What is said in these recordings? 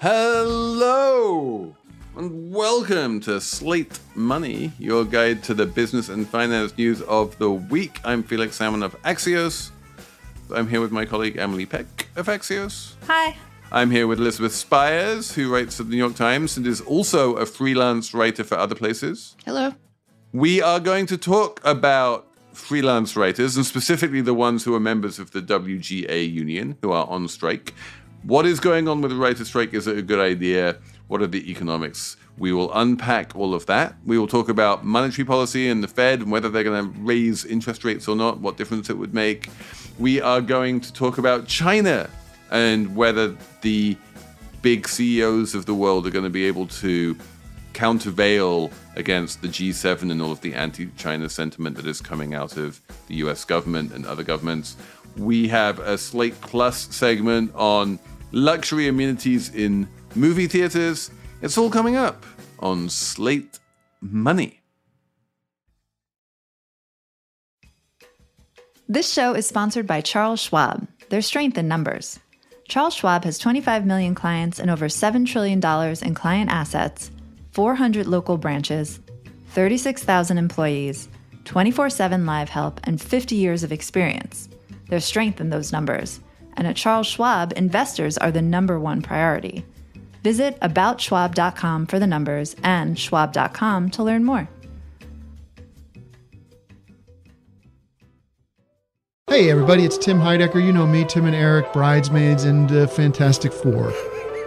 Hello, and welcome to Slate Money, your guide to the business and finance news of the week. I'm Felix Salmon of Axios. I'm here with my colleague Emily Peck of Axios. Hi. I'm here with Elizabeth Spiers, who writes for the New York Times and is also a freelance writer for other places. Hello. We are going to talk about freelance writers, and specifically the ones who are members of the WGA union, who are on strike. What is going on with the writer's strike? Is it a good idea? What are the economics? We will unpack all of that. We will talk about monetary policy and the Fed and whether they're going to raise interest rates or not, what difference it would make. We are going to talk about China and whether the big CEOs of the world are going to be able to countervail against the G7 and all of the anti-China sentiment that is coming out of the US government and other governments. We have a Slate Plus segment on luxury amenities in movie theaters. It's all coming up on Slate Money. This show is sponsored by Charles Schwab. There's strength in numbers. Charles Schwab has 25 million clients and over $7 trillion in client assets, 400 local branches, 36,000 employees, 24/7 live help, and 50 years of experience. There's strength in those numbers. And at Charles Schwab, investors are the number one priority. Visit aboutschwab.com for the numbers and schwab.com to learn more. Hey everybody, it's Tim Heidecker. You know me, Tim and Eric, Bridesmaids, and Fantastic Four.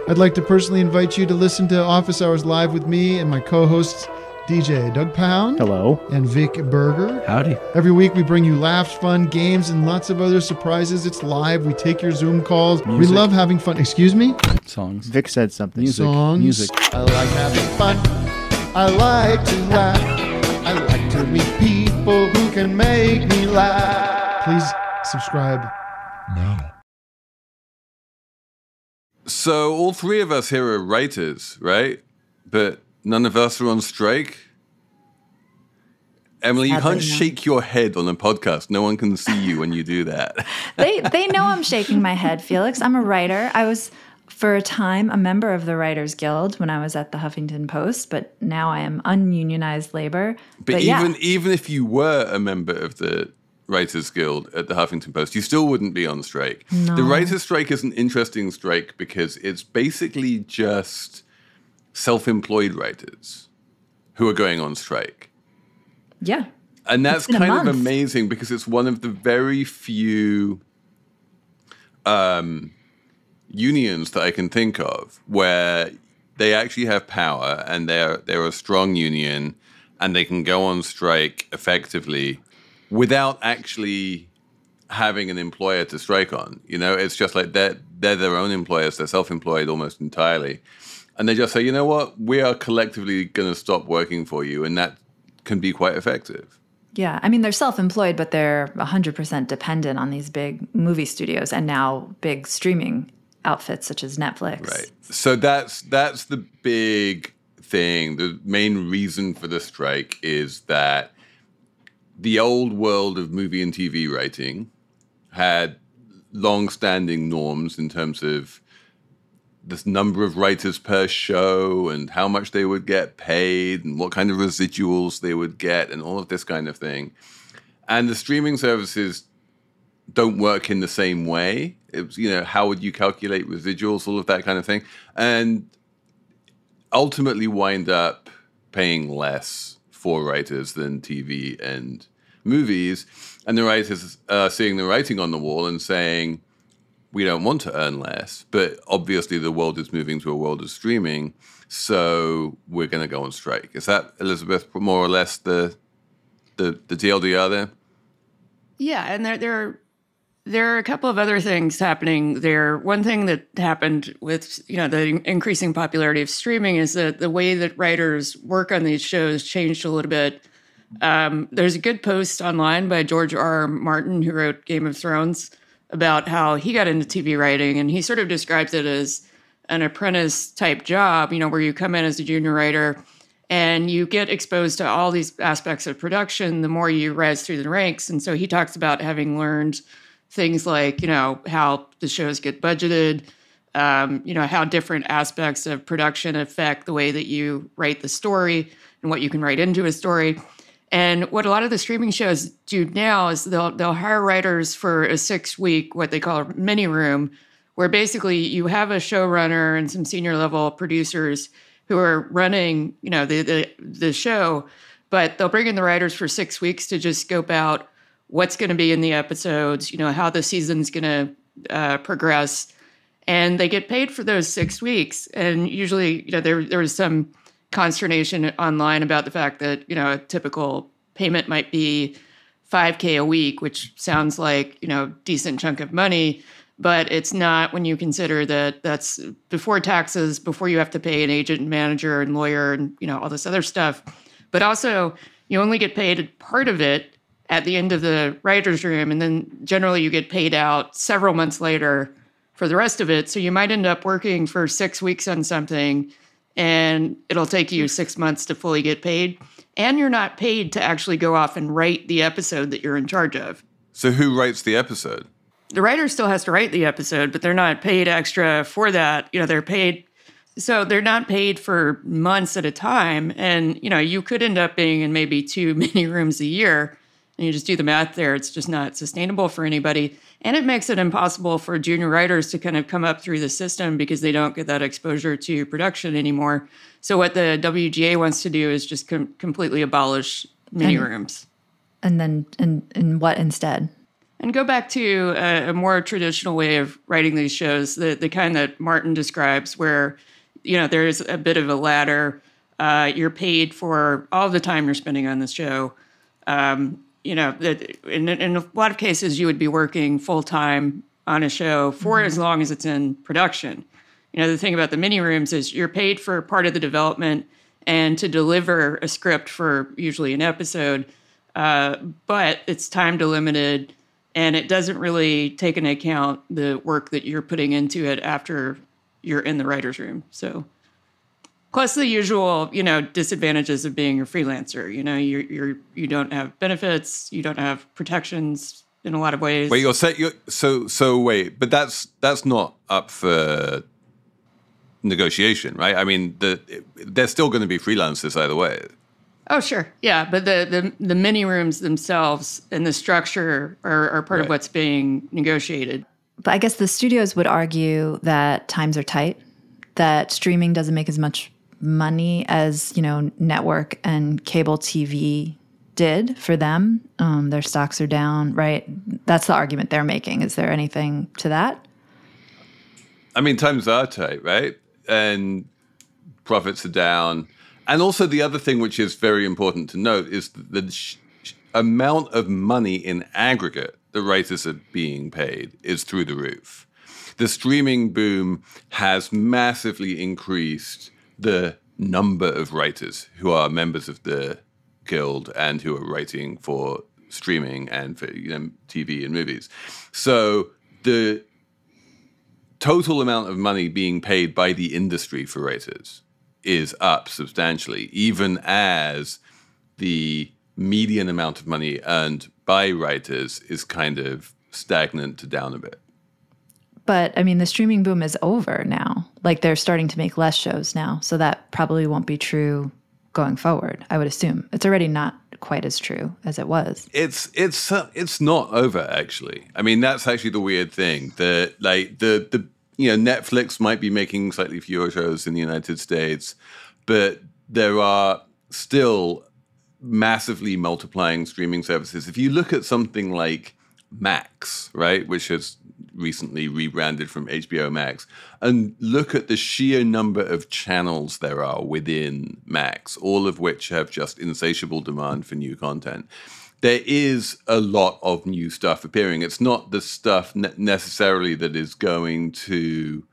I'd like to personally invite you to listen to Office Hours Live with me and my co-hosts, DJ Doug Pound. Hello. And Vic Berger. Howdy. Every week we bring you laughs, fun, games, and lots of other surprises. It's live. We take your Zoom calls. Music. We love having fun. Excuse me? Songs. Vic said something. Music. Songs. Music. I like having fun. I like to laugh. I like to meet people who can make me laugh. Please subscribe now. So all three of us here are writers, right? But none of us are on strike. Emily, you can't shake your head on a podcast. No one can see you when you do that. They know I'm shaking my head, Felix. I'm a writer. I was, for a time, a member of the Writers Guild when I was at the Huffington Post, but now I am ununionized labor. But even if you were a member of the Writers Guild at the Huffington Post, you still wouldn't be on strike. No. The writers' strike is an interesting strike because it's basically just self-employed writers who are going on strike. Yeah. And that's kind of amazing because it's one of the very few unions that I can think of where they actually have power and they're a strong union and they can go on strike effectively without actually having an employer to strike on. You know, it's just like they're their own employers. They're self-employed almost entirely. And they just say, you know what, we are collectively going to stop working for you. And that can be quite effective. Yeah. I mean, they're self-employed, but they're 100% dependent on these big movie studios and now big streaming outfits such as Netflix. Right. So that's the big thing. The main reason for the strike is that the old world of movie and TV writing had long-standing norms in terms of this number of writers per show and how much they would get paid and what kind of residuals they would get and all of this kind of thing. And the streaming services don't work in the same way. It's, you know, how would you calculate residuals, all of that kind of thing. And ultimately wind up paying less for writers than TV and movies. And the writers are seeing the writing on the wall and saying, we don't want to earn less, but obviously the world is moving to a world of streaming, so we're going to go on strike. Is that, Elizabeth, more or less the TLDR there? Yeah, and there are a couple of other things happening there. One thing that happened with the increasing popularity of streaming is that the way that writers work on these shows changed a little bit. There's a good post online by George R.R. Martin, who wrote Game of Thrones, about how he got into TV writing, and he sort of describes it as an apprentice type job, where you come in as a junior writer and you get exposed to all these aspects of production the more you rise through the ranks. And so he talks about having learned things like, how the shows get budgeted, how different aspects of production affect the way that you write the story and what you can write into a story. And what a lot of the streaming shows do now is they'll hire writers for a 6-week, what they call a mini room, where basically you have a showrunner and some senior level producers who are running, the show, but they'll bring in the writers for 6 weeks to just scope out what's going to be in the episodes, how the season's going to progress. And they get paid for those 6 weeks. And usually, there was some consternation online about the fact that, a typical payment might be $5,000 a week, which sounds like, decent chunk of money, but it's not when you consider that that's before taxes, before you have to pay an agent and manager and lawyer and, all this other stuff. But also you only get paid part of it at the end of the writer's room. And then generally you get paid out several months later for the rest of it. So you might end up working for 6 weeks on something and it'll take you 6 months to fully get paid. And you're not paid to actually go off and write the episode that you're in charge of. So who writes the episode? The writer still has to write the episode, but they're not paid extra for that. They're paid. So they're not paid for months at a time. And, you could end up being in maybe 2 mini rooms a year. And you just do the math there. It's just not sustainable for anybody. And it makes it impossible for junior writers to kind of come up through the system because they don't get that exposure to production anymore. So what the WGA wants to do is just completely abolish mini rooms. And then and what instead? And go back to a more traditional way of writing these shows, the kind that Martin describes where, there's a bit of a ladder. You're paid for all the time you're spending on this show. In a lot of cases, you would be working full-time on a show for as long as it's in production. The thing about the mini rooms is you're paid for part of the development and to deliver a script for usually an episode, but it's time delimited, and it doesn't really take into account the work that you're putting into it after you're in the writer's room. So, plus the usual, disadvantages of being a freelancer. You don't have benefits, you don't have protections in a lot of ways. Wait, wait, but that's not up for negotiation, right? I mean, they're still going to be freelancers either way. Oh, sure. Yeah, but the mini rooms themselves and the structure are part of what's being negotiated. But I guess the studios would argue that times are tight, that streaming doesn't make as much money as, network and cable TV did for them. Their stocks are down, right? That's the argument they're making. Is there anything to that? I mean, times are tight, right? And profits are down. And also the other thing which is very important to note is the amount of money in aggregate the writers are being paid is through the roof. The streaming boom has massively increased the number of writers who are members of the guild and who are writing for streaming and for TV and movies. So the total amount of money being paid by the industry for writers is up substantially, even as the median amount of money earned by writers is kind of stagnant to down a bit. But, I mean, the streaming boom is over now. Like, they're starting to make less shows now. So that probably won't be true going forward, I would assume. It's already not quite as true as it was. It's not over, actually. I mean, that's actually the weird thing. That, like, Netflix might be making slightly fewer shows in the United States, but there are still massively multiplying streaming services. If you look at something like Max, right, which has recently rebranded from HBO Max, and look at the sheer number of channels there are within Max, all of which have just insatiable demand for new content. There is a lot of new stuff appearing. It's not the stuff necessarily that is going to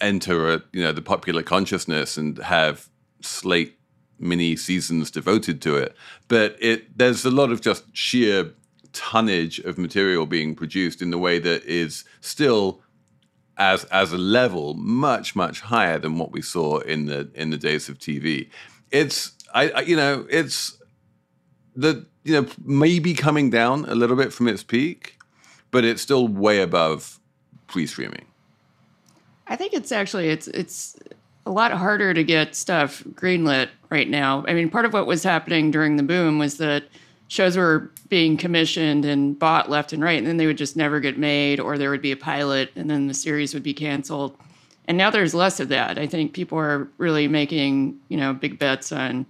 enter the popular consciousness and have Slate mini seasons devoted to it, but there's a lot of just sheer tonnage of material being produced in the way that is still as a level much higher than what we saw in the days of TV. It's maybe coming down a little bit from its peak, but it's still way above pre-streaming. I think it's actually it's a lot harder to get stuff greenlit right now. I mean, part of what was happening during the boom was that shows were being commissioned and bought left and right, and then they would just never get made, or there would be a pilot, and then the series would be canceled. And now there's less of that. I think people are really making, big bets on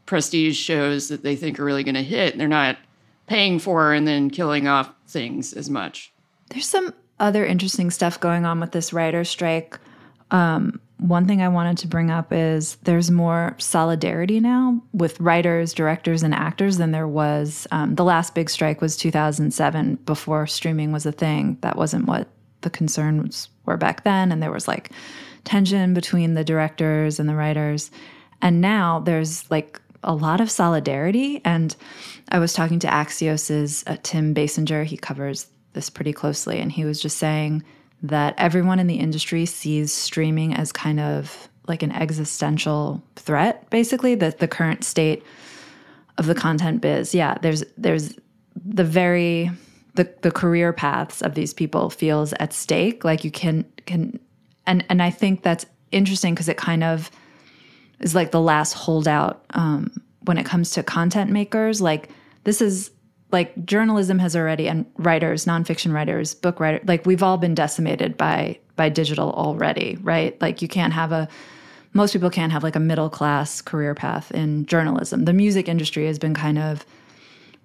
prestige shows that they think are really going to hit, and they're not paying for and then killing off things as much. There's some other interesting stuff going on with this writer's strike. One thing I wanted to bring up is there's more solidarity now with writers, directors, and actors than there was. The last big strike was 2007, before streaming was a thing. That wasn't what the concerns were back then, and there was like tension between the directors and the writers. And now there's like a lot of solidarity. And I was talking to Axios's Tim Basinger. He covers this pretty closely, and he was just saying that everyone in the industry sees streaming as kind of like an existential threat, basically, the current state of the content biz. Yeah, there's the career paths of these people feels at stake. Like you can and I think that's interesting because it kind of is like the last holdout when it comes to content makers. Like this is like journalism has already, and writers, nonfiction writers, book writers, like we've all been decimated by digital already, right? Like most people can't have like a middle class career path in journalism. The music industry has been kind of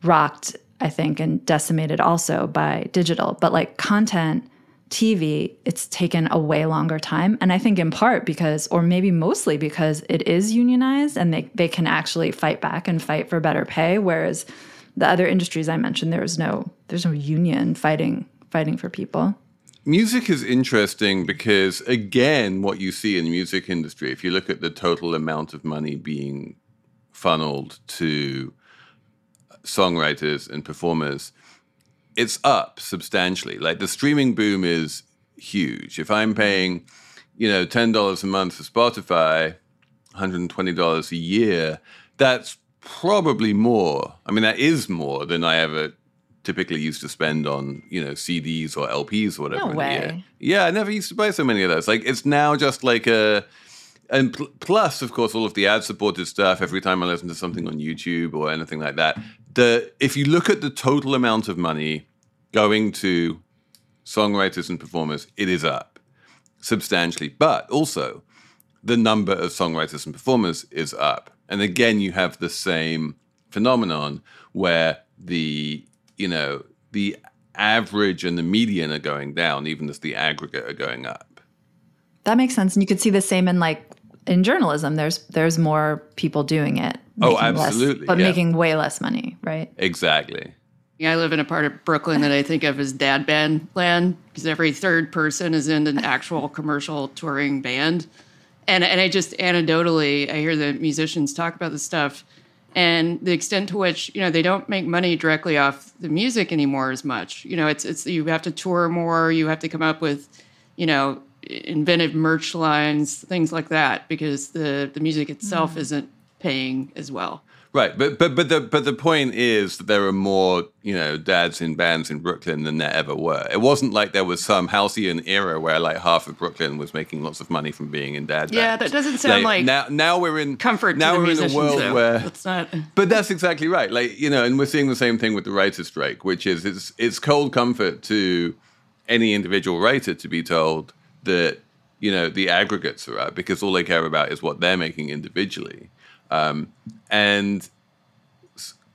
rocked, I think, and decimated also by digital. But like content, TV, it's taken a way longer time. And I think in part because, or maybe mostly because it is unionized and they can actually fight back and fight for better pay. Whereas the other industries I mentioned, there's no union fighting for people. Music is interesting because, again, what you see in the music industry, if you look at the total amount of money being funneled to songwriters and performers, it's up substantially. Like the streaming boom is huge. If I'm paying, $10 a month for Spotify, $120 a year, that's probably more. I mean, that is more than I ever typically used to spend on, CDs or LPs or whatever. No way. Yeah, I never used to buy so many of those. Like, it's now just like plus, of course, all of the ad-supported stuff. Every time I listen to something on YouTube or anything like that, if you look at the total amount of money going to songwriters and performers, it is up substantially. But also, the number of songwriters and performers is up. And again, you have the same phenomenon where the average and the median are going down, even as the aggregate are going up. That makes sense. And you could see the same in journalism. There's more people doing it. Oh, absolutely. Making way less money, right? Exactly. Yeah, I live in a part of Brooklyn that I think of as dad band land, because every third person is in an actual commercial touring band. And I just anecdotally, I hear the musicians talk about this stuff, and the extent to which, they don't make money directly off the music anymore as much. It's you have to tour more, you have to come up with, inventive merch lines, things like that, because the music itself isn't paying as well. Right, but the point is that there are more, dads in bands in Brooklyn than there ever were. It wasn't like there was some halcyon era where like half of Brooklyn was making lots of money from being in dad bands. Yeah, that doesn't sound like now we're in comfort. Now to the we're in musicians, a world though. where That's not. But that's exactly right. Like and we're seeing the same thing with the writers' strike, which is it's cold comfort to any individual writer to be told that the aggregates are up because all they care about is what they're making individually. And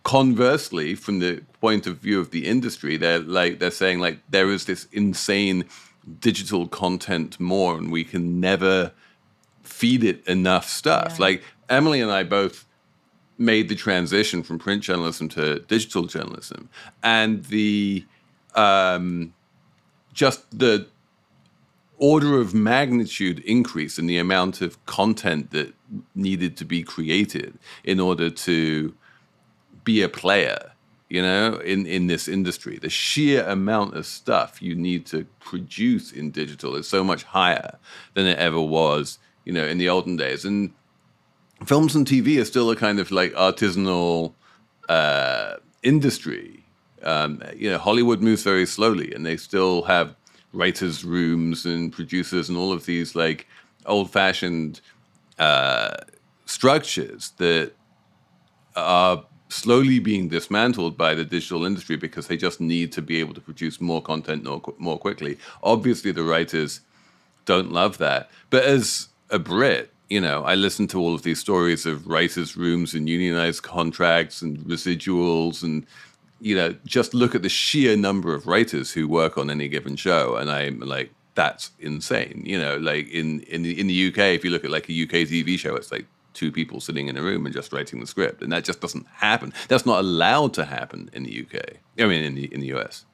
conversely, from the point of view of the industry, they're saying like there is this insane digital content more, and we can never feed it enough stuff. Yeah. Like Emily and I both made the transition from print journalism to digital journalism, and the just the order of magnitude increase in the amount of content that needed to be created in order to be a player, in this industry. The sheer amount of stuff you need to produce in digital is so much higher than it ever was, in the olden days. And films and TV are still a kind of like artisanal industry. Hollywood moves very slowly, and they still have writers' rooms and producers and all of these like old-fashioned structures that are slowly being dismantled by the digital industry because they just need to be able to produce more content more quickly. Obviously, the writers don't love that. But as a Brit, you know, I listen to all of these stories of writers' rooms and unionized contracts and residuals and, you know, just look at the sheer number of writers who work on any given show. And I'm like, that's insane. You know, like in the UK, if you look at like a UK TV show, it's like 2 people sitting in a room and just writing the script. And that just doesn't happen. That's not allowed to happen in the UK. I mean, in the US.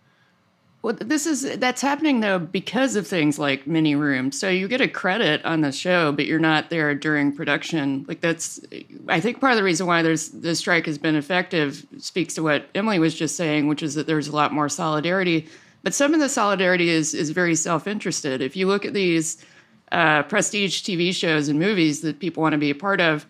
Well, that's happening though because of things like mini rooms. So you get a credit on the show, but you're not there during production. Like I think part of the reason why the strike has been effective speaks to what Emily was just saying, which is that there's a lot more solidarity. But some of the solidarity is very self-interested. If you look at these prestige TV shows and movies that people want to be a part of,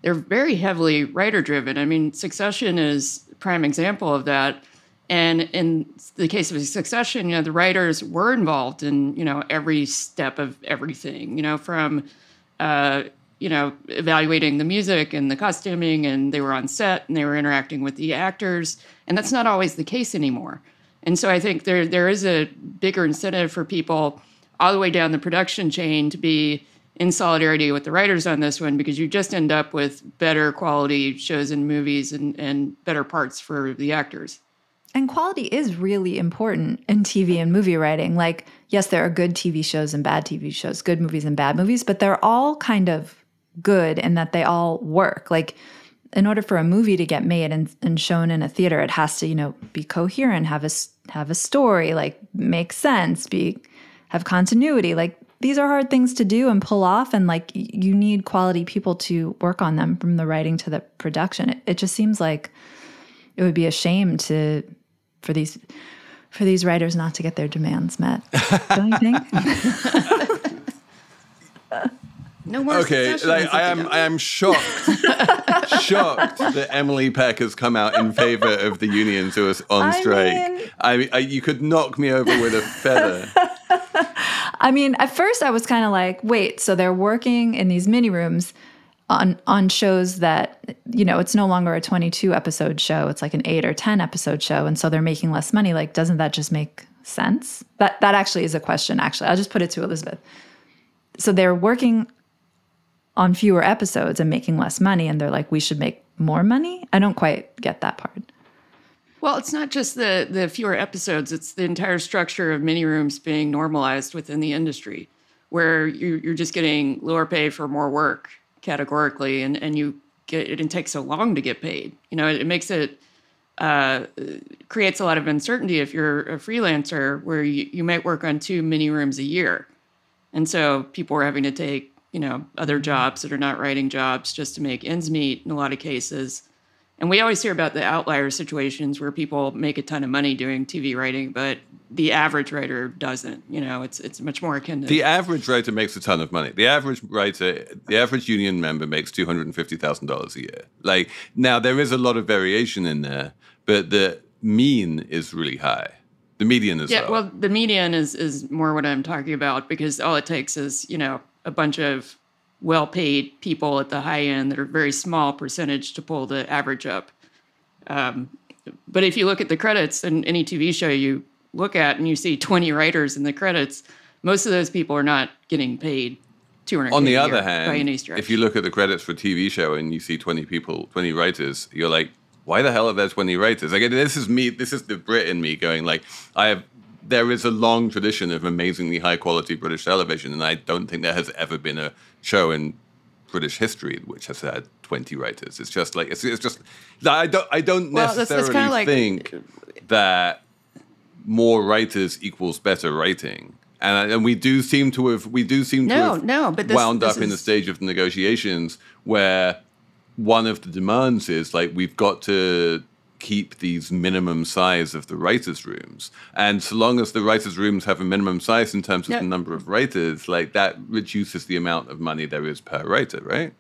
they're very heavily writer-driven. I mean, Succession is a prime example of that. And in the case of Succession, you know, the writers were involved in, you know, every step of everything, you know, from, you know, evaluating the music and the costuming, and they were on set and they were interacting with the actors. And that's not always the case anymore. And so I think there is a bigger incentive for people all the way down the production chain to be in solidarity with the writers on this one, because you just end up with better quality shows and movies and better parts for the actors. And quality is really important in TV and movie writing. Like, yes, there are good TV shows and bad TV shows, good movies and bad movies, but they're all kind of good in that they all work. Like, in order for a movie to get made and shown in a theater, it has to, you know, be coherent, have a story, like make sense, have continuity. Like, these are hard things to do and pull off, and like you need quality people to work on them from the writing to the production. It just seems like it would be a shame for these writers not to get their demands met. Don't you think? No more. Okay, like I am shocked that Emily Peck has come out in favor of the unions who are on strike. I mean, you could knock me over with a feather. I mean, at first I was kind of like, wait, so they're working in these mini rooms on shows that, you know, it's no longer a 22 episode show. It's like an 8 or 10 episode show. And so they're making less money. Like, doesn't that just make sense? That actually is a question, actually. I'll just put it to Elizabeth. So they're working on fewer episodes and making less money. And they're like, we should make more money. I don't quite get that part. Well, it's not just the fewer episodes. It's the entire structure of mini rooms being normalized within the industry, where you're just getting lower pay for more work categorically, and it takes so long to get paid. You know, it makes it creates a lot of uncertainty if you're a freelancer, where you might work on 2 mini rooms a year, and so people are having to take, you know, other jobs that are not writing jobs just to make ends meet in a lot of cases. And we always hear about the outlier situations where people make a ton of money doing TV writing, but the average writer doesn't. You know, it's much more akin to... The average writer makes a ton of money. The average union member makes $250,000 a year. Like, now there is a lot of variation in there, but the mean is really high. The median is low. Well, the median is more what I'm talking about, because all it takes is, you know, a bunch of well-paid people at the high end that are a very small percentage to pull the average up. But if you look at the credits in any TV show you look at and you see 20 writers in the credits, most of those people are not getting paid $200,000 On the other hand, by any stretch. if you look at the credits for a TV show and you see 20 writers, you're like, why the hell are there 20 writers? Like, this is the Brit in me going like, there is a long tradition of amazingly high-quality British television, and I don't think there has ever been a show in British history which has had 20 writers. It's just like it's just I don't necessarily think that more writers equals better writing, and we do seem to have but wound up in the stage of negotiations where one of the demands is like, we've got to keep these minimum size of the writers' rooms. And so long as the writers' rooms have a minimum size in terms of the number of writers, like, that reduces the amount of money there is per writer, right?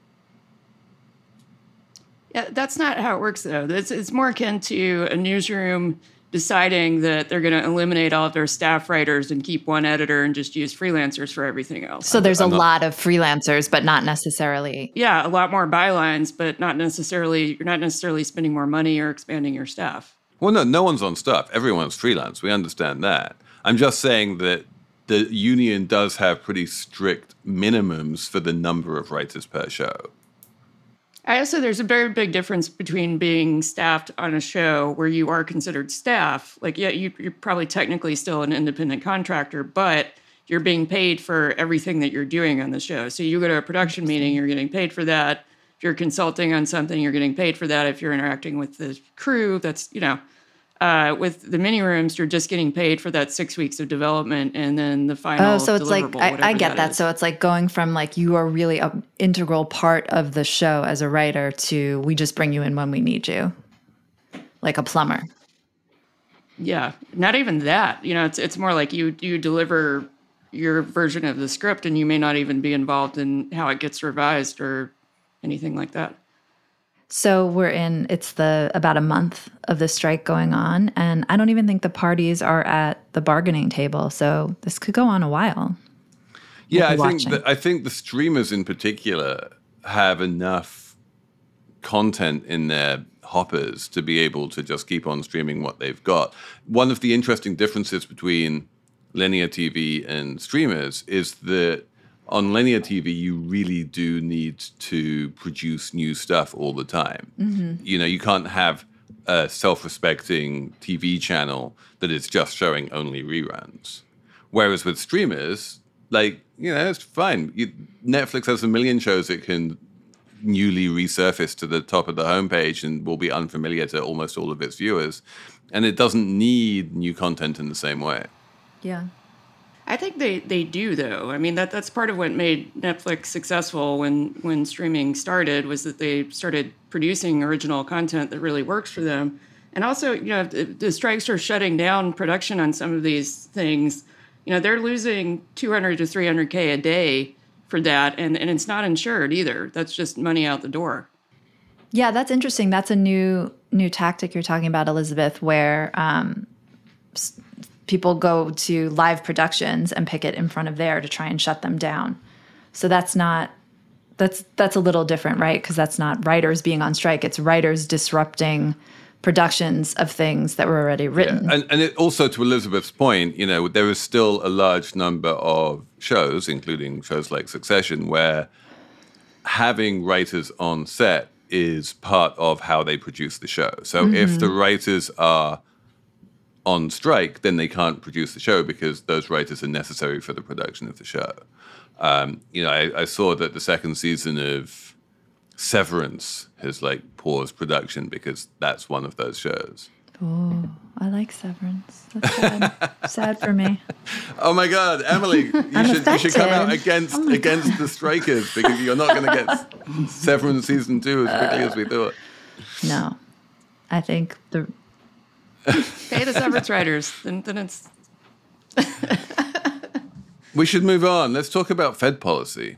Yeah, that's not how it works, though. It's more akin to a newsroom deciding that they're going to eliminate all of their staff writers and keep one editor and just use freelancers for everything else. So there's a lot of freelancers, but not necessarily. Yeah, a lot more bylines, but you're not necessarily spending more money or expanding your staff. Well, no one's on staff. Everyone's freelance. We understand that. I'm just saying that the union does have pretty strict minimums for the number of writers per show. There's a very big difference between being staffed on a show where you are considered staff. Like, yeah, you're probably technically still an independent contractor, but you're being paid for everything that you're doing on the show. So you go to a production meeting, you're getting paid for that. If you're consulting on something, you're getting paid for that. If you're interacting with the crew, that's, with the mini rooms, you're just getting paid for that 6 weeks of development and then the final. Oh, so it's like, I get that. So it's like going from like you are really an integral part of the show as a writer to we just bring you in when we need you, like a plumber. Yeah, not even that. It's more like you deliver your version of the script and you may not even be involved in how it gets revised or anything like that. So it's about a month of the strike going on, and I don't even think the parties are at the bargaining table. So this could go on a while. Yeah, I think the streamers in particular have enough content in their hoppers to be able to just keep on streaming what they've got. One of the interesting differences between linear TV and streamers is that on linear TV, you really do need to produce new stuff all the time. Mm-hmm. You can't have a self-respecting TV channel that is just showing only reruns. Whereas with streamers, it's fine. Netflix has a million shows it can newly resurface to the top of the homepage and will be unfamiliar to almost all of its viewers. And it doesn't need new content in the same way. Yeah. I think they do, though. I mean, that's part of what made Netflix successful when streaming started was that they started producing original content that really works for them. And also, the strikes are shutting down production on some of these things. They're losing $200 to $300K a day for that, and it's not insured either. That's just money out the door. Yeah, that's interesting. That's a new tactic you're talking about, Elizabeth, where people go to live productions and pick it in front of there to try and shut them down. So that's a little different, right? Because that's not writers being on strike. It's writers disrupting productions of things that were already written. Yeah. And it also, to Elizabeth's point, there is still a large number of shows, including shows like Succession, where having writers on set is part of how they produce the show. So if the writers are on strike, then they can't produce the show because those writers are necessary for the production of the show. I saw that the second season of Severance has paused production because that's one of those shows. Oh, I like Severance. That's sad. Sad for me. Oh my God, Emily, you should come out against the strikers because you're not going to get Severance season 2 as quickly as we thought. No, I think pay the severance writers, then it's... We should move on. Let's talk about Fed policy.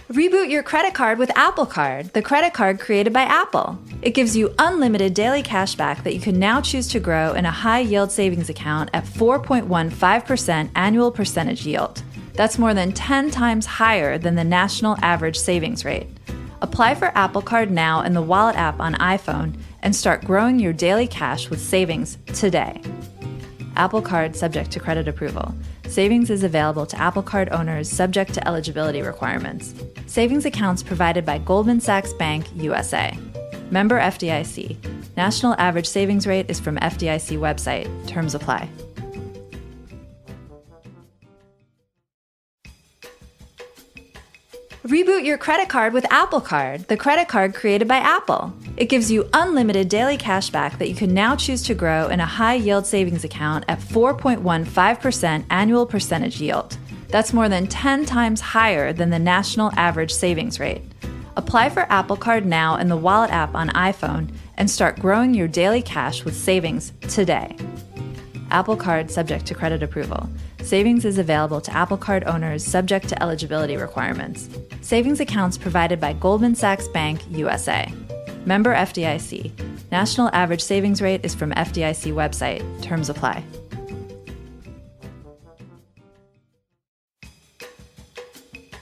Reboot your credit card with Apple Card, the credit card created by Apple. It gives you unlimited daily cash back that you can now choose to grow in a high-yield savings account at 4.15% annual percentage yield. That's more than 10 times higher than the national average savings rate. Apply for Apple Card now in the Wallet app on iPhone and start growing your daily cash with savings today. Apple Card subject to credit approval. Savings is available to Apple Card owners subject to eligibility requirements. Savings accounts provided by Goldman Sachs Bank, USA. Member FDIC. National average savings rate is from FDIC website. Terms apply. Reboot your credit card with Apple Card, the credit card created by Apple. It gives you unlimited daily cash back that you can now choose to grow in a high-yield savings account at 4.15% annual percentage yield. That's more than 10 times higher than the national average savings rate. Apply for Apple Card now in the Wallet app on iPhone and start growing your daily cash with savings today. Apple Card subject to credit approval. Savings is available to Apple Card owners subject to eligibility requirements. Savings accounts provided by Goldman Sachs Bank, USA. Member FDIC. National average savings rate is from FDIC website. Terms apply.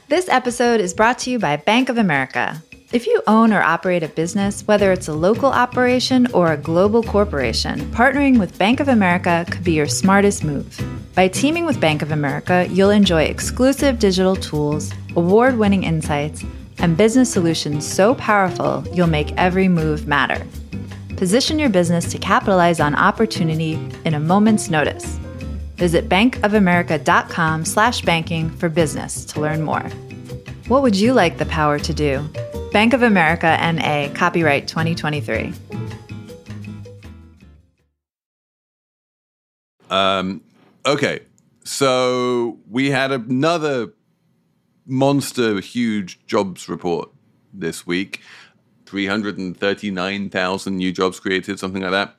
This episode is brought to you by Bank of America. If you own or operate a business, whether it's a local operation or a global corporation, partnering with Bank of America could be your smartest move. By teaming with Bank of America, you'll enjoy exclusive digital tools, award-winning insights, and business solutions so powerful you'll make every move matter. Position your business to capitalize on opportunity in a moment's notice. Visit bankofamerica.com/banking for business to learn more. What would you like the power to do? Bank of America N.A. Copyright 2023. Okay, so we had another monster huge jobs report this week. 339,000 new jobs created, something like that.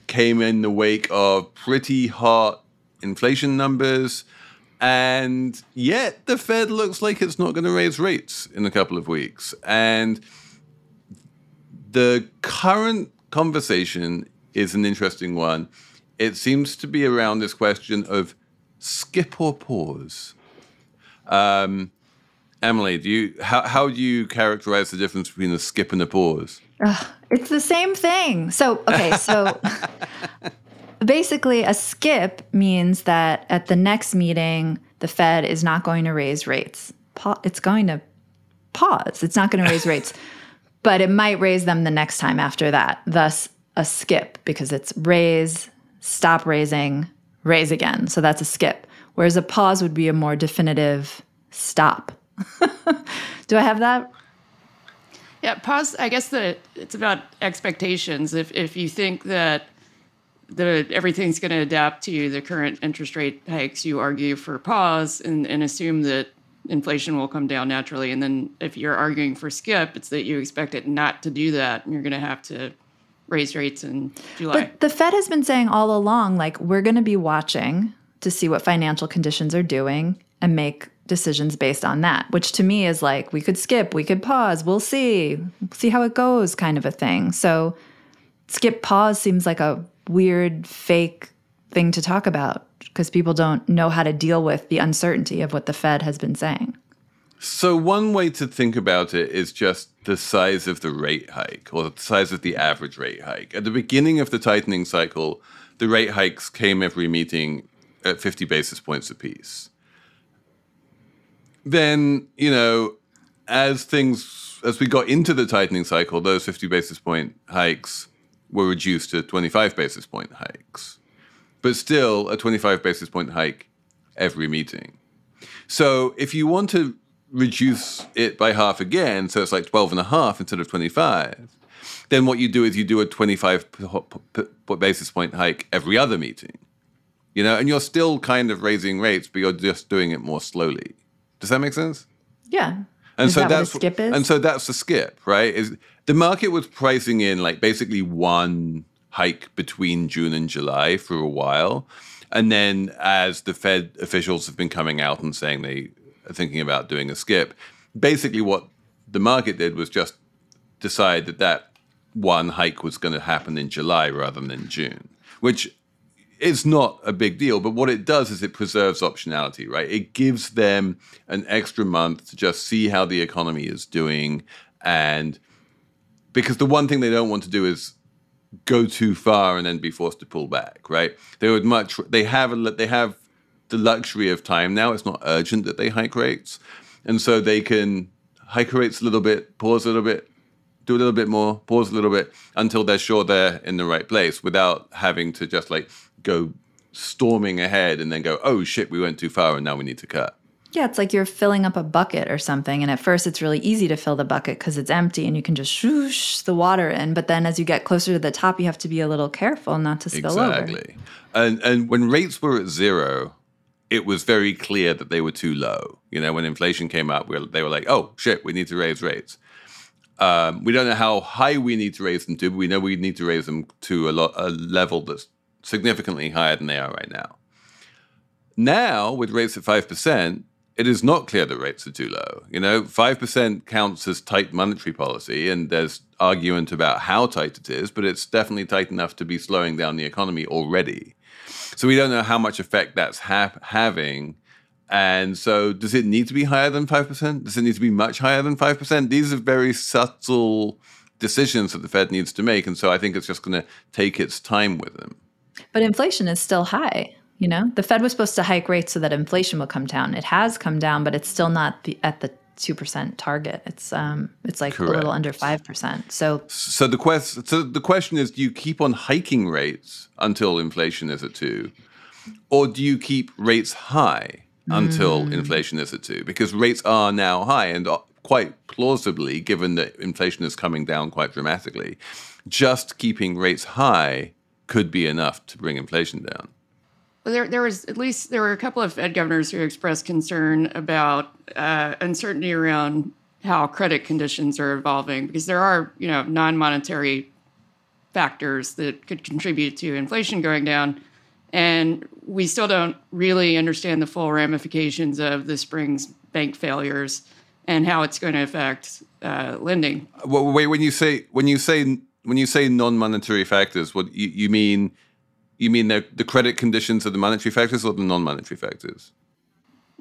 Came in the wake of pretty hot inflation numbers. And yet the Fed looks like it's not going to raise rates in a couple of weeks. And the current conversation is an interesting one. It seems to be around this question of skip or pause. Emily, how do you characterize the difference between a skip and a pause? It's the same thing. So basically, a skip means that at the next meeting, the Fed is not going to raise rates. It's going to pause. It's not going to raise rates, but it might raise them the next time after that. Thus, a skip, because it's raise, stop raising, raise again. So that's a skip. Whereas a pause would be a more definitive stop. Do I have that? Yeah, pause. I guess that it's about expectations. If you think that everything's going to adapt to the current interest rate hikes, you argue for pause and assume that inflation will come down naturally. And then if you're arguing for skip, it's that you expect it not to do that, and you're going to have to raise rates in July. But the Fed has been saying all along, like, we're going to be watching to see what financial conditions are doing and make decisions based on that, which to me is like, we could skip, we could pause, we'll see how it goes kind of a thing. So skip pause seems like a weird, fake thing to talk about because people don't know how to deal with the uncertainty of what the Fed has been saying. So one way to think about it is just the size of the rate hike or the size of the average rate hike. At the beginning of the tightening cycle, the rate hikes came every meeting at 50 basis points apiece. Then, as we got into the tightening cycle, those 50 basis point hikes were reduced to 25 basis point hikes, but still a 25 basis point hike every meeting. So if you want to reduce it by half again, so it's like 12.5 instead of 25, then what you do is you do a 25 basis point hike every other meeting, and you're still kind of raising rates, but you're just doing it more slowly. Does that make sense? Yeah. And so that's what a skip is? And so that's the skip, right? The market was pricing in like basically one hike between June and July for a while. And then as the Fed officials have been coming out and saying they are thinking about doing a skip, basically what the market did was just decide that one hike was going to happen in July rather than in June, which is not a big deal. But what it does is it preserves optionality, right? It gives them an extra month to just see how the economy is doing. And because the one thing they don't want to do is go too far and then be forced to pull back, right? They have the luxury of time now. It's not urgent that they hike rates. And so they can hike rates a little bit, pause a little bit, do a little bit more, pause a little bit until they're sure they're in the right place without having to just go storming ahead and then go, oh shit, we went too far and now we need to cut. Yeah, it's like you're filling up a bucket or something. And at first it's really easy to fill the bucket because it's empty and you can just swoosh the water in. But then as you get closer to the top, you have to be a little careful not to spill over. Exactly. And when rates were at zero, it was very clear that they were too low. When inflation came up, they were like, oh shit, we need to raise rates. We don't know how high we need to raise them to, but we know we need to raise them to a level that's significantly higher than they are right now. Now, with rates at 5%, it is not clear that rates are too low. 5% counts as tight monetary policy, and there's argument about how tight it is, but it's definitely tight enough to be slowing down the economy already. So we don't know how much effect that's having. And so does it need to be higher than 5%? Does it need to be much higher than 5%? These are very subtle decisions that the Fed needs to make. And so I think it's just going to take its time with them. But inflation is still high. The Fed was supposed to hike rates so that inflation would come down. It has come down, but it's still not at the 2% target. It's like Correct. a little under 5%. So the question is, do you keep on hiking rates until inflation is at 2%? Or do you keep rates high until inflation is at 2%? Because rates are now high, and quite plausibly, given that inflation is coming down quite dramatically, just keeping rates high could be enough to bring inflation down. Well, there were a couple of Fed governors who expressed concern about uncertainty around how credit conditions are evolving, because there are non-monetary factors that could contribute to inflation going down, and we still don't really understand the full ramifications of this spring's bank failures and how it's going to affect lending. Well, wait, when you say non-monetary factors, what you mean? You mean the credit conditions are the monetary factors or the non-monetary factors?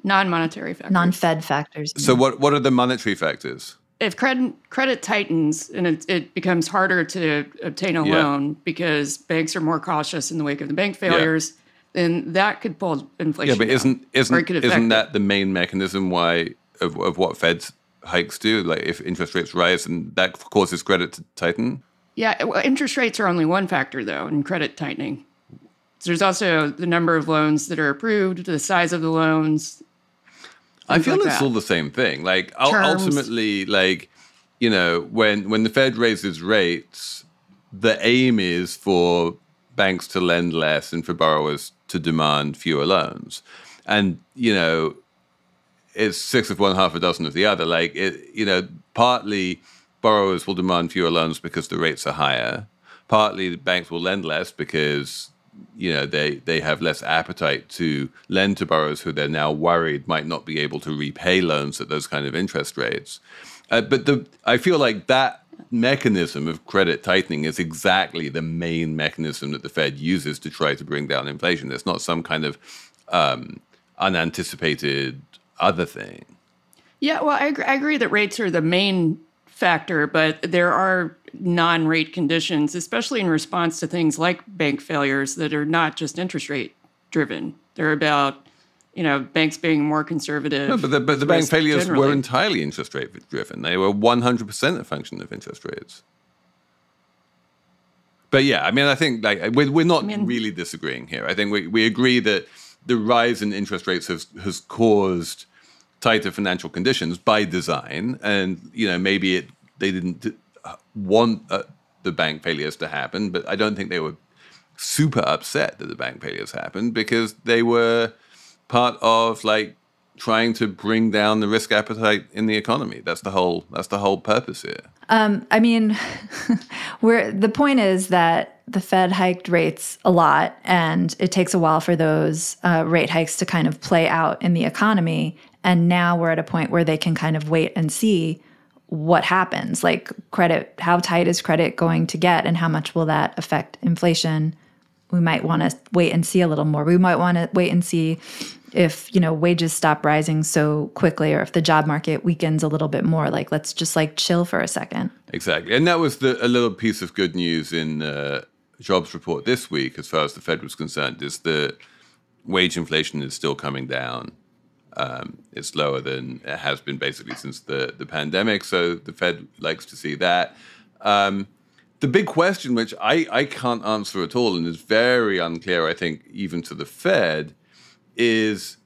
Non-monetary factors. Non-Fed factors. So what are the monetary factors? If credit tightens and it becomes harder to obtain a loan because banks are more cautious in the wake of the bank failures, then that could pull inflation down. Isn't that the main mechanism of what Fed hikes do? Like if interest rates rise, and that causes credit to tighten? Yeah, well, interest rates are only one factor, though, in credit tightening. So there's also the number of loans that are approved, the size of the loans. I feel it's all the same thing. Like ultimately, when the Fed raises rates, the aim is for banks to lend less and for borrowers to demand fewer loans. And, it's 6 of one, half a dozen of the other. Partly borrowers will demand fewer loans because the rates are higher. Partly the banks will lend less because they have less appetite to lend to borrowers who they're now worried might not be able to repay loans at those kind of interest rates. But I feel like that mechanism of credit tightening is exactly the main mechanism that the Fed uses to try to bring down inflation. It's not some kind of unanticipated other thing. Yeah, well, I agree that rates are the main factor, but there are non-rate conditions, especially in response to things like bank failures that are not just interest rate driven. They're about, banks being more conservative. No, but the bank failures were entirely interest rate driven. They were 100% a function of interest rates. But yeah, I think we're not really disagreeing here. I think we agree that the rise in interest rates has caused tighter financial conditions by design, and maybe they didn't want the bank failures to happen, but I don't think they were super upset that the bank failures happened because they were part of trying to bring down the risk appetite in the economy. That's the whole purpose here. The point is that the Fed hiked rates a lot, and it takes a while for those rate hikes to kind of play out in the economy. And now we're at a point where they can kind of wait and see what happens. Like credit, how tight is credit going to get, and how much will that affect inflation? We might want to wait and see a little more. We might want to wait and see if, wages stop rising so quickly, or if the job market weakens a little bit more. Let's just chill for a second. Exactly. And that was a little piece of good news in jobs report this week, as far as the Fed was concerned, is that wage inflation is still coming down. It's lower than it has been basically since the pandemic. So the Fed likes to see that. The big question, which I can't answer at all and is very unclear, I think, even to the Fed, is,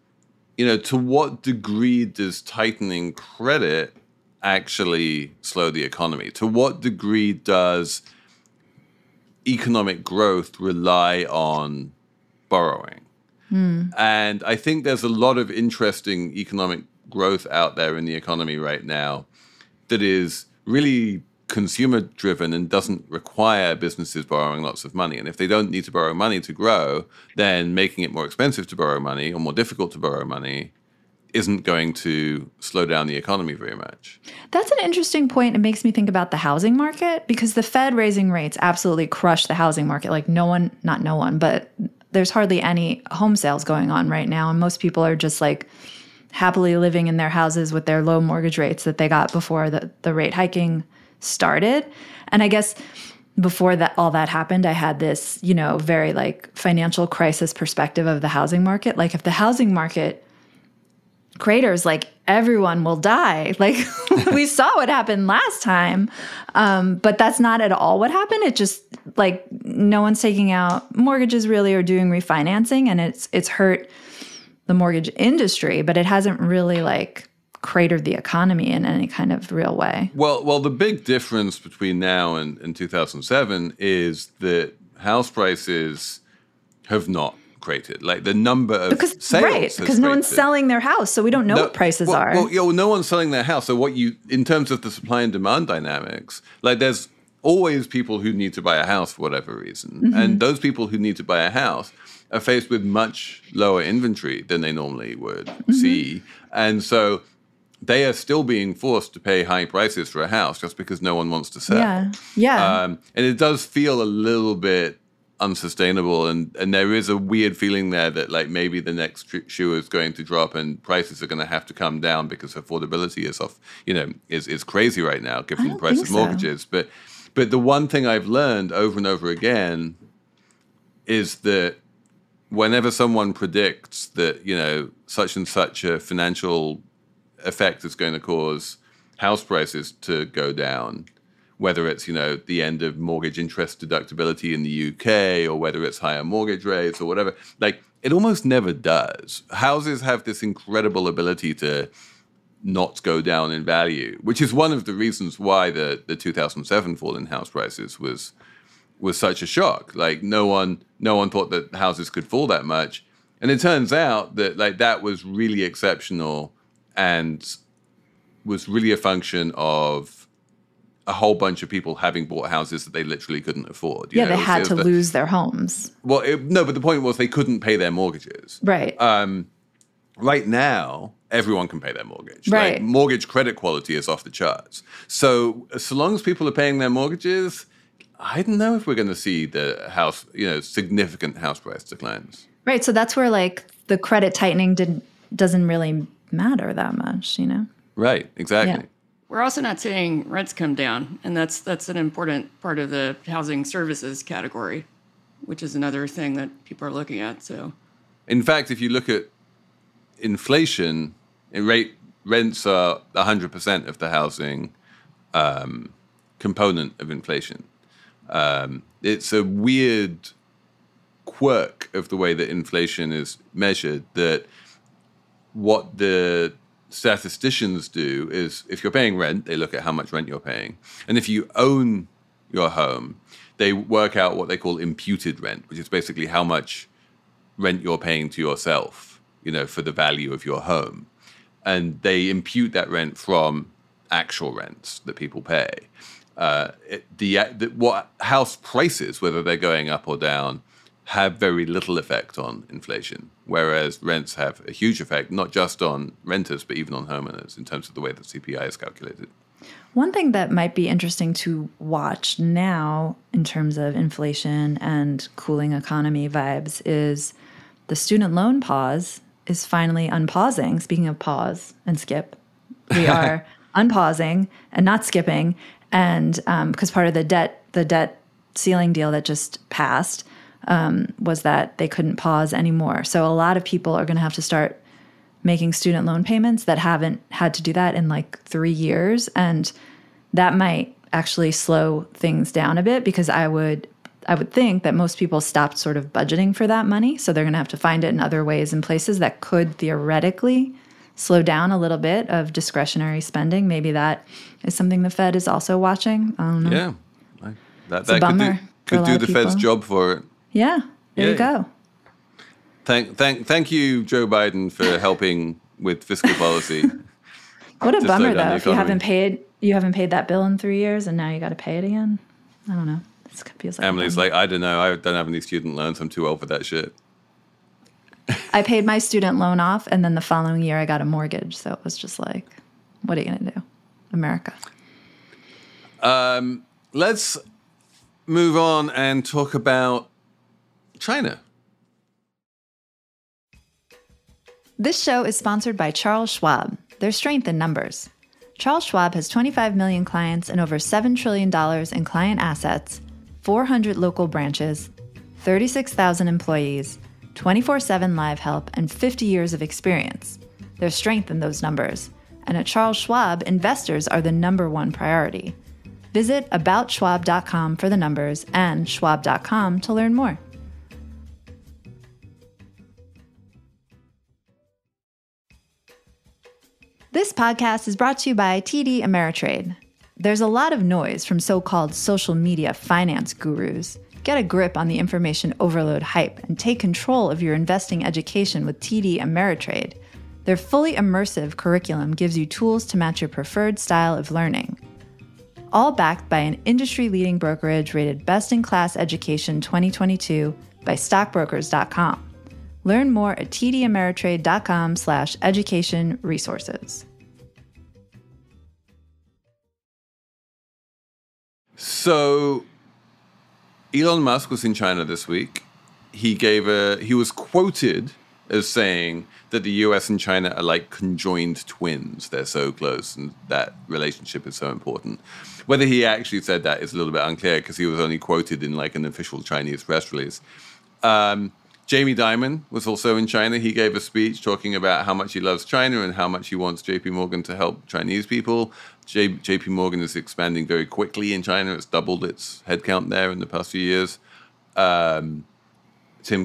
to what degree does tightening credit actually slow the economy? To what degree does economic growth rely on borrowing? And I think there's a lot of interesting economic growth out there in the economy right now that is really consumer-driven and doesn't require businesses borrowing lots of money. And if they don't need to borrow money to grow, then making it more expensive to borrow money or more difficult to borrow money isn't going to slow down the economy very much. That's an interesting point. It makes me think about the housing market, because the Fed raising rates absolutely crushed the housing market. Like not no one, but there's hardly any home sales going on right now. And most people are just like happily living in their houses with their low mortgage rates that they got before the rate hiking started. And I guess before all that happened, I had this, very like financial crisis perspective of the housing market. Like if the housing market craters, like everyone will die. Like we saw what happened last time. But that's not at all what happened. It just like no one's taking out mortgages really or doing refinancing, and it's hurt the mortgage industry, but it hasn't really like cratered the economy in any kind of real way. Well, the big difference between now and 2007 is that house prices have not cratered. Like the number of sales, right? Because no one's selling their house, so we don't know what prices are. Well, no one's selling their house. So in terms of the supply and demand dynamics, like there's always people who need to buy a house for whatever reason, and those people who need to buy a house are faced with much lower inventory than they normally would see, and so they are still being forced to pay high prices for a house just because no one wants to sell. Yeah. And it does feel a little bit unsustainable, and there is a weird feeling there that like maybe the next shoe is going to drop and prices are going to have to come down because affordability is crazy right now given the price of mortgages. But the one thing I've learned over and over again is that whenever someone predicts that such and such a financial effect is going to cause house prices to go down, whether it's, the end of mortgage interest deductibility in the UK or whether it's higher mortgage rates or whatever, like it almost never does. Houses have this incredible ability to not go down in value, which is one of the reasons why the 2007 fall in house prices was such a shock. Like no one thought that houses could fall that much. And it turns out that like that was really exceptional and was really a function of a whole bunch of people having bought houses that they literally couldn't afford. They had to lose their homes. Well, no, but the point was they couldn't pay their mortgages. Right. Right now, everyone can pay their mortgage. Right. Like, mortgage credit quality is off the charts. So long as people are paying their mortgages, I don't know if we're going to see the house, significant house price declines. Right. So that's where like the credit tightening doesn't really matter that much, Right. Exactly. Yeah. We're also not seeing rents come down, and that's an important part of the housing services category, which is another thing that people are looking at. So, in fact, if you look at inflation, rents are 100% of the housing component of inflation. It's a weird quirk of the way that inflation is measured, that what the statisticians do is if you're paying rent, they look at how much rent you're paying. And if you own your home, they work out what they call imputed rent, which is basically how much rent you're paying to yourself, for the value of your home. And they impute that rent from actual rents that people pay. What house prices, whether they're going up or down, have very little effect on inflation, whereas rents have a huge effect, not just on renters, but even on homeowners in terms of the way that CPI is calculated. One thing that might be interesting to watch now in terms of inflation and cooling economy vibes is the student loan pause is finally unpausing. Speaking of pause and skip, we are unpausing and not skipping. And because part of the debt ceiling deal that just passed was that they couldn't pause anymore. So a lot of people are going to have to start making student loan payments that haven't had to do that in like 3 years. And that might actually slow things down a bit, because I would think that most people stopped sort of budgeting for that money. So they're going to have to find it in other ways and places that could theoretically slow down a little bit of discretionary spending. Maybe that is something the Fed is also watching. I don't know. Yeah. That could do the Fed's job for it. Yeah. There you go. Thank you, Joe Biden, for helping with fiscal policy. What a bummer, though, if you haven't paid that bill in 3 years and now you got to pay it again. I don't know. This feels like Emily's like, I don't know. I don't have any student loans. I'm too old for that shit. I paid my student loan off, and then the following year I got a mortgage. So it was just like, what are you going to do? America. Let's move on and talk about China. This show is sponsored by Charles Schwab. There's strength in numbers. Charles Schwab has 25 million clients and over $7 trillion in client assets, 400 local branches, 36,000 employees, 24/7 live help, and 50 years of experience. There's strength in those numbers. And at Charles Schwab, investors are the number one priority. Visit aboutschwab.com for the numbers and schwab.com to learn more. This podcast is brought to you by TD Ameritrade. There's a lot of noise from so-called social media finance gurus. Get a grip on the information overload hype and take control of your investing education with TD Ameritrade. Their fully immersive curriculum gives you tools to match your preferred style of learning. All backed by an industry-leading brokerage rated Best in Class Education 2022 by stockbrokers.com. Learn more at tdameritrade.com/education resources. So, Elon Musk was in China this week. He was quoted as saying that the US and China are like conjoined twins. They're so close, and that relationship is so important. Whether he actually said that is a little bit unclear because he was only quoted in like an official Chinese press release. Jamie Dimon was also in China. He gave a speech talking about how much he loves China and how much he wants JP Morgan to help Chinese people. JP Morgan is expanding very quickly in China. It's doubled its headcount there in the past few years. Tim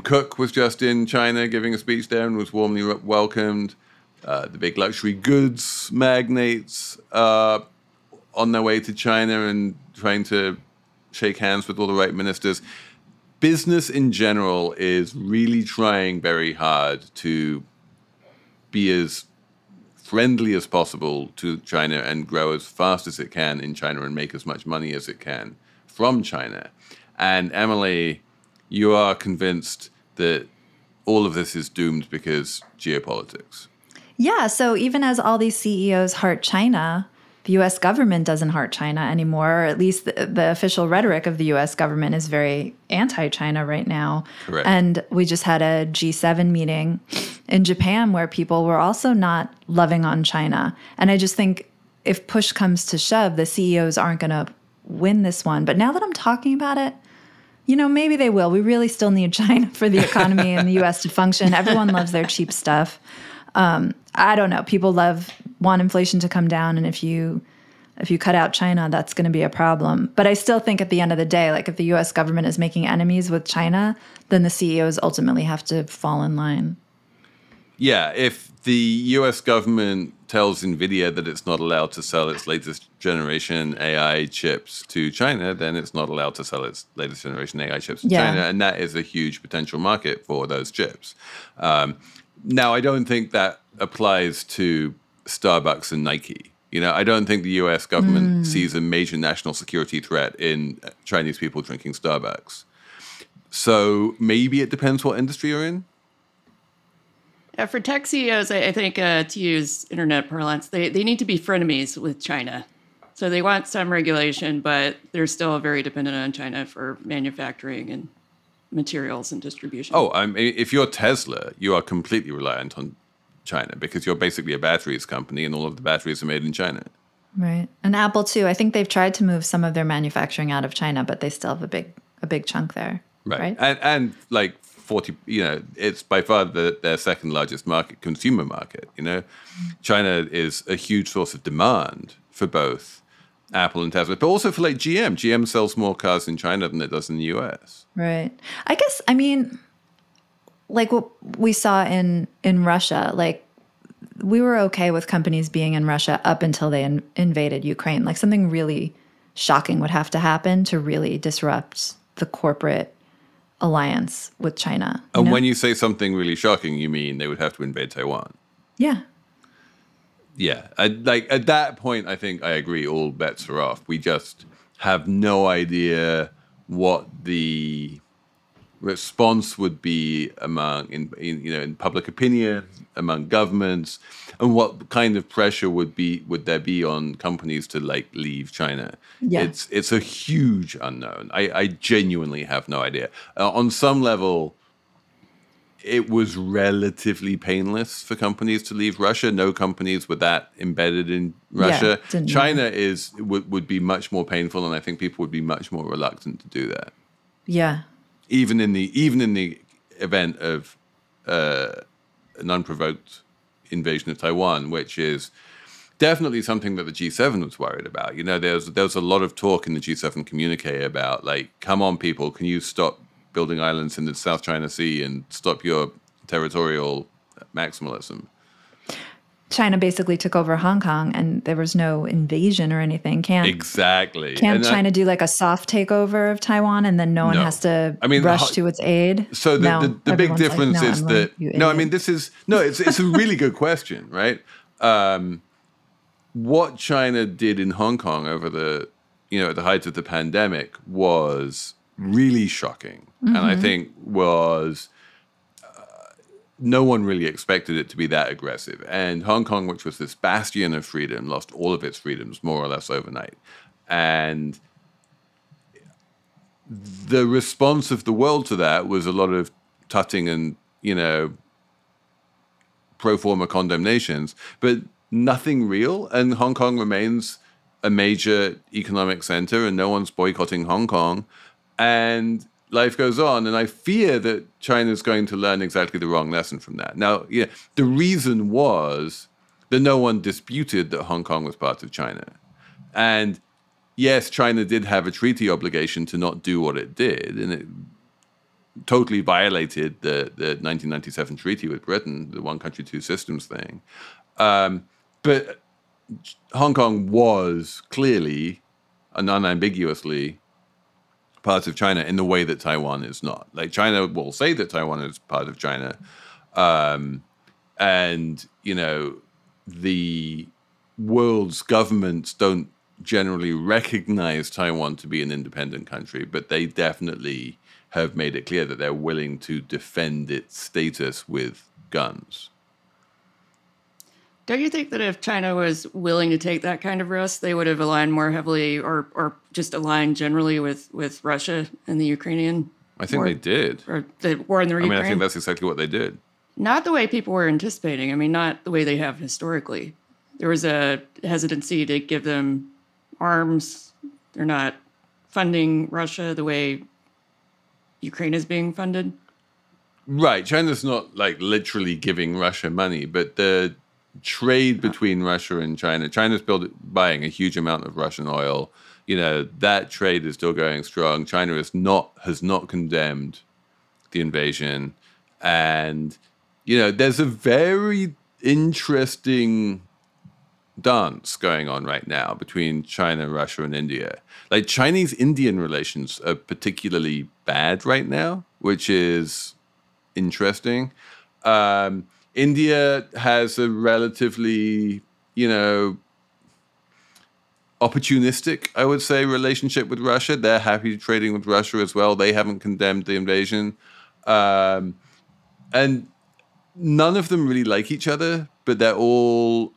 Cook was just in China giving a speech there and was warmly welcomed. The big luxury goods magnates are on their way to China and trying to shake hands with all the right ministers. Business in general is really trying very hard to be as friendly as possible to China and grow as fast as it can in China and make as much money as it can from China. And Emily, you are convinced that all of this is doomed because geopolitics. Yeah, so even as all these CEOs heart China, the U.S. government doesn't heart China anymore, or at least the official rhetoric of the U.S. government is very anti-China right now. Correct. And we just had a G7 meeting in Japan where people were also not loving on China. And I just think if push comes to shove, the CEOs aren't going to win this one. But now that I'm talking about it, you know, maybe they will. We really still need China for the economy and the U.S. to function. Everyone loves their cheap stuff. I don't know. People want inflation to come down, and if you cut out China, that's going to be a problem. But I still think at the end of the day, like if the U.S. government is making enemies with China, then the CEOs ultimately have to fall in line. Yeah, if the U.S. government tells NVIDIA that it's not allowed to sell its latest generation AI chips to China, then it's not allowed to sell its latest generation AI chips to China, and that is a huge potential market for those chips. Now, I don't think that applies to Starbucks and Nike. You know, I don't think the U.S. government sees a major national security threat in Chinese people drinking Starbucks. So maybe it depends what industry you're in. Yeah, for tech CEOs, I think to use internet parlance, they need to be frenemies with China. So they want some regulation, but they're still very dependent on China for manufacturing and materials and distribution. Oh, I mean, if you're Tesla, you are completely reliant on China because you're basically a batteries company and all of the batteries are made in China. Right. And Apple, too. I think they've tried to move some of their manufacturing out of China, but they still have a big chunk there. Right. And like 40, you know, it's by far their second largest market, consumer market. You know, China is a huge source of demand for both Apple and Tesla, but also for like GM. GM sells more cars in China than it does in the US. Right. I guess, I mean, like what we saw in Russia, like we were okay with companies being in Russia up until they invaded Ukraine. Like something really shocking would have to happen to really disrupt the corporate alliance with China. And when you say something really shocking, you mean they would have to invade Taiwan? Yeah. Yeah. Like at that point, I think I agree. All bets are off. We just have no idea what the response would be in public opinion, among governments, and what kind of pressure would there be on companies to leave China? Yeah. It's a huge unknown. I genuinely have no idea. On some level, it was relatively painless for companies to leave Russia. No companies were that embedded in Russia. China would be much more painful, and I think people would be much more reluctant to do that. Yeah. Even in the event of an unprovoked invasion of Taiwan, which is definitely something that the G7 was worried about. There was a lot of talk in the G7 communique about come on, people, can you stop building islands in the South China Sea and stop your territorial maximalism? China basically took over Hong Kong, and there was no invasion or anything. Exactly. Can't China do a soft takeover of Taiwan, and then no one has to rush to its aid? So the big difference is that it's a really good question, right? What China did in Hong Kong over at the height of the pandemic was really shocking, and I think was. No one really expected it to be that aggressive. And Hong Kong, which was this bastion of freedom, lost all of its freedoms more or less overnight. And the response of the world to that was a lot of tutting and, pro forma condemnations, but nothing real. And Hong Kong remains a major economic center, and no one's boycotting Hong Kong. And life goes on, and I fear that China's going to learn exactly the wrong lesson from that. Now, the reason was that no one disputed that Hong Kong was part of China. And yes, China did have a treaty obligation to not do what it did, and it totally violated the 1997 treaty with Britain, the one country, two systems thing. But Hong Kong was clearly and unambiguously part of China in the way that Taiwan is not. China will say that Taiwan is part of China. And, the world's governments don't generally recognize Taiwan to be an independent country, but they definitely have made it clear that they're willing to defend its status with guns. Don't you think that if China was willing to take that kind of risk, they would have aligned more heavily or just aligned generally with Russia and the Ukrainian I think they did. Or the war in the Ukraine? I think that's exactly what they did. Not the way people were anticipating. Not the way they have historically. There was a hesitancy to give them arms. They're not funding Russia the way Ukraine is being funded. Right. China's not literally giving Russia money, but the trade between Russia and China's buying a huge amount of Russian oil. That trade is still going strong. China has not condemned the invasion. And, there's a very interesting dance going on right now between China, Russia, and India. Chinese-Indian relations are particularly bad right now, which is interesting. India has a relatively, opportunistic, I would say, relationship with Russia. They're happy trading with Russia as well. They haven't condemned the invasion. And none of them really like each other, but they're all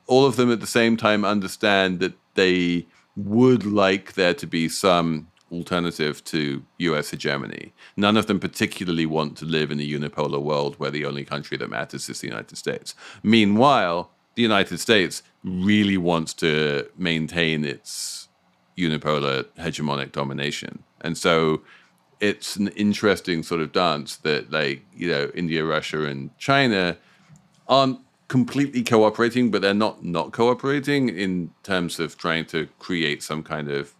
of them at the same time understand that they would like there to be some alternative to US hegemony. None of them particularly want to live in a unipolar world where the only country that matters is the United States. Meanwhile, the United States really wants to maintain its unipolar hegemonic domination. And so it's an interesting sort of dance that India, Russia, and China aren't completely cooperating, but they're not cooperating in terms of trying to create some kind of,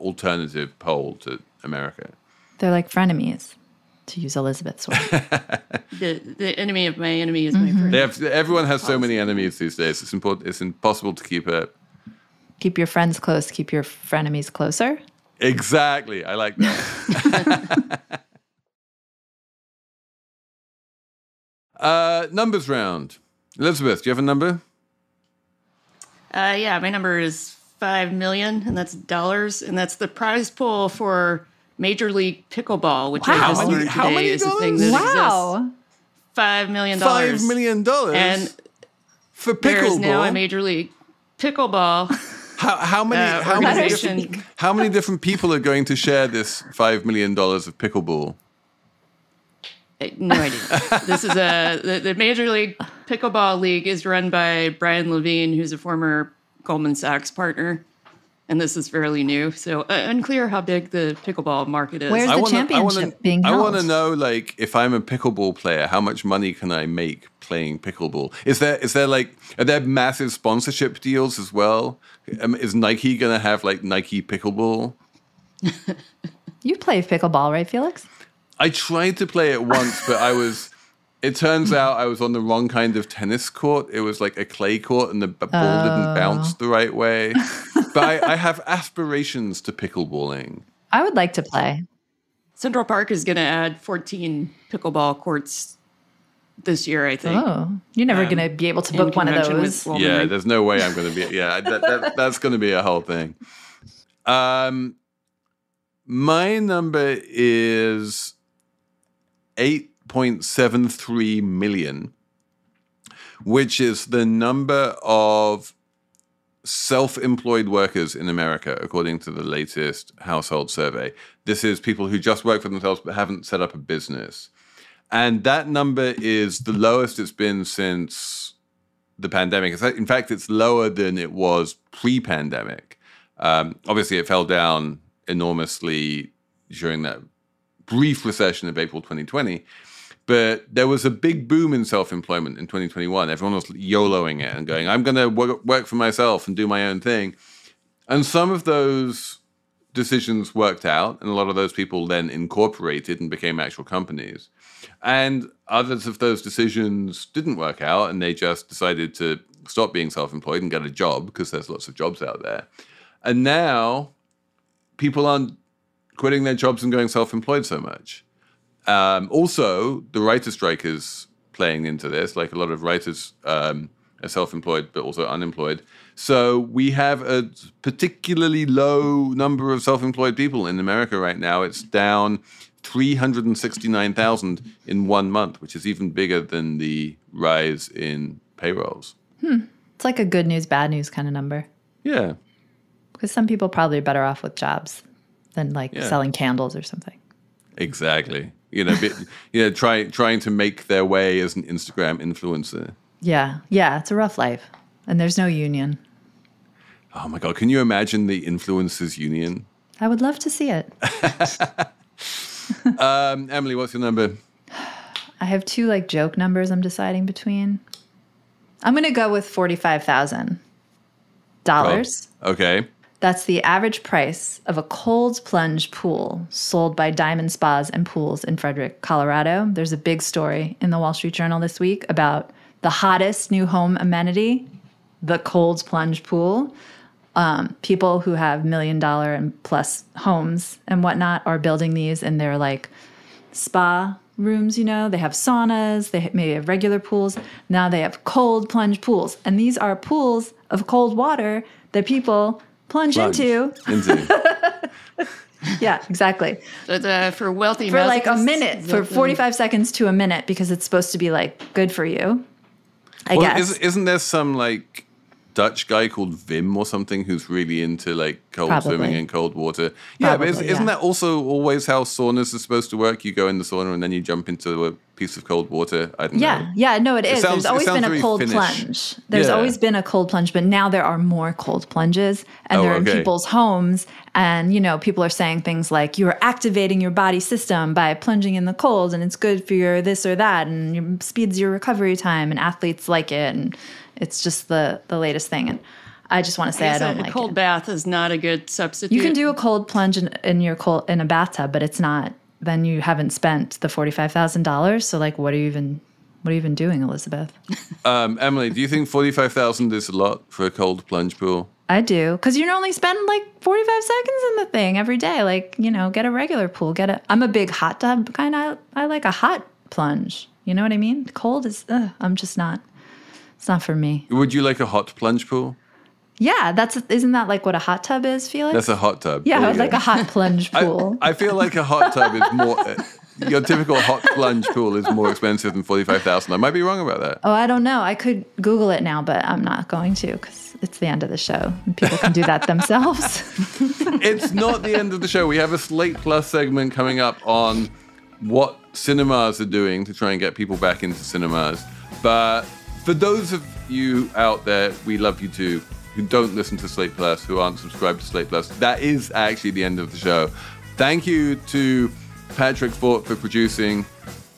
alternative pole to America. They're like frenemies, to use Elizabeth's word. The enemy of my enemy is my friend. Everyone has so many enemies these days. It's important. It's impossible to keep it. Keep your friends close. Keep your frenemies closer. Exactly. I like that. Numbers round. Elizabeth, do you have a number? Yeah, my number is $5 million, and that's dollars, and that's the prize pool for Major League Pickleball, which Wow. I just How many- learned how today many is a thing dollars? that exists. Wow. $5 million. $5 million And for there is now a pickleball. Major League Pickleball How many organization. how many different people are going to share this $5 million of pickleball? No idea. This is the Major League Pickleball League is run by Brian Levine, who's a former Goldman Sachs partner. And this is fairly new. So unclear how big the pickleball market is. Where's the championship being held? I want to know, like, if I'm a pickleball player, how much money can I make playing pickleball? Is there like, are there massive sponsorship deals as well? Is Nike going to have like Nike pickleball? You play pickleball, right, Felix? I tried to play it once, but it turns out I was on the wrong kind of tennis court. It was like a clay court and the ball didn't bounce the right way. But I have aspirations to pickleballing. I would like to play. Central Park is going to add 14 pickleball courts this year, I think. Oh, you're never going to be able to book one of conjunction those. with Yeah, Walmart. there's no way I'm going to be. Yeah, that's going to be a whole thing. My number is 8.73 million, which is the number of self-employed workers in America, according to the latest household survey. This is people who just work for themselves but haven't set up a business. And that number is the lowest it's been since the pandemic. In fact, it's lower than it was pre-pandemic. Obviously, it fell down enormously during that brief recession of April 2020. But there was a big boom in self-employment in 2021. Everyone was YOLOing it and going, I'm going to work for myself and do my own thing. And some of those decisions worked out, and a lot of those people then incorporated and became actual companies. And others of those decisions didn't work out, and they just decided to stop being self-employed and get a job because there's lots of jobs out there. And now people aren't quitting their jobs and going self-employed so much. Also, the writer's strike is playing into this. Like, a lot of writers are self-employed, but also unemployed. So we have a particularly low number of self-employed people in America right now. It's down 369,000 in 1 month, which is even bigger than the rise in payrolls. It's like a good news, bad news kind of number. Yeah. Because some people probably are better off with jobs than selling candles or something. Exactly. Trying to make their way as an Instagram influencer. Yeah, it's a rough life. And there's no union. Oh my God, can you imagine the influencers union? I would love to see it. Emily, what's your number? I have two joke numbers I'm deciding between. I'm going to go with $45,000. Okay. That's the average price of a cold plunge pool sold by Diamond Spas and Pools in Frederick, Colorado. There's a big story in the Wall Street Journal this week about the hottest new home amenity, the cold plunge pool. People who have $1 million and plus homes and whatnot are building these in their spa rooms. They have saunas, they maybe have regular pools. Now they have cold plunge pools. And these are pools of cold water that people plunge into. Yeah, exactly. For wealthy For a masochists, minute, for 45 seconds to a minute, because it's supposed to be good for you, I guess. Isn't there some Dutch guy called Wim or something who's really into cold Probably. swimming in cold water? Yeah, but Probably, isn't yeah. that also always how saunas are supposed to work? You go in the sauna and then you jump into a piece of cold water. I don't know. Yeah, no, it is. sounds- There's always it sounds been a very cold Finnish. plunge. There's Yeah. always been a cold plunge, but now there are more cold plunges, and Oh, they're in okay. people's homes. And people are saying things like you're activating your body system by plunging in the cold, and it's good for your this or that, and it speeds your recovery time. And athletes like it, and it's just the latest thing. And I just want to say I don't a like cold it. bath is not a good substitute. You can do a cold plunge in a bathtub, but it's not. Then you haven't spent the $45,000. So what are you even doing, Elizabeth? Emily, do you think 45,000 is a lot for a cold plunge pool? I do, because you only spend 45 seconds in the thing every day. Get a regular pool. I'm a big hot tub kind of. I like a hot plunge. You know what I mean? Cold is. I'm just not. It's not for me. Would you like a hot plunge pool? Yeah, isn't that like what a hot tub is, Felix? That's a hot tub. Yeah, like a hot plunge pool. I feel like a hot tub is more... your typical hot plunge pool is more expensive than $45,000. I might be wrong about that. Oh, I don't know. I could Google it now, but I'm not going to because it's the end of the show. And people can do that themselves. It's not the end of the show. We have a Slate Plus segment coming up on what cinemas are doing to try and get people back into cinemas. But for those of you out there, we love you too, who don't listen to Slate Plus, who aren't subscribed to Slate Plus, that is actually the end of the show. Thank you to Patrick Fort for producing.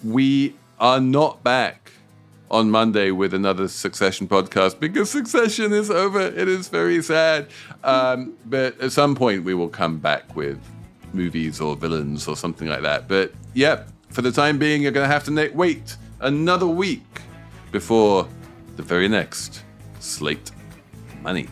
We are not back on Monday with another Succession podcast because Succession is over. It is very sad. But at some point we will come back with movies or villains or something like that. But yeah, for the time being, you're going to have to wait another week before the very next Slate Money.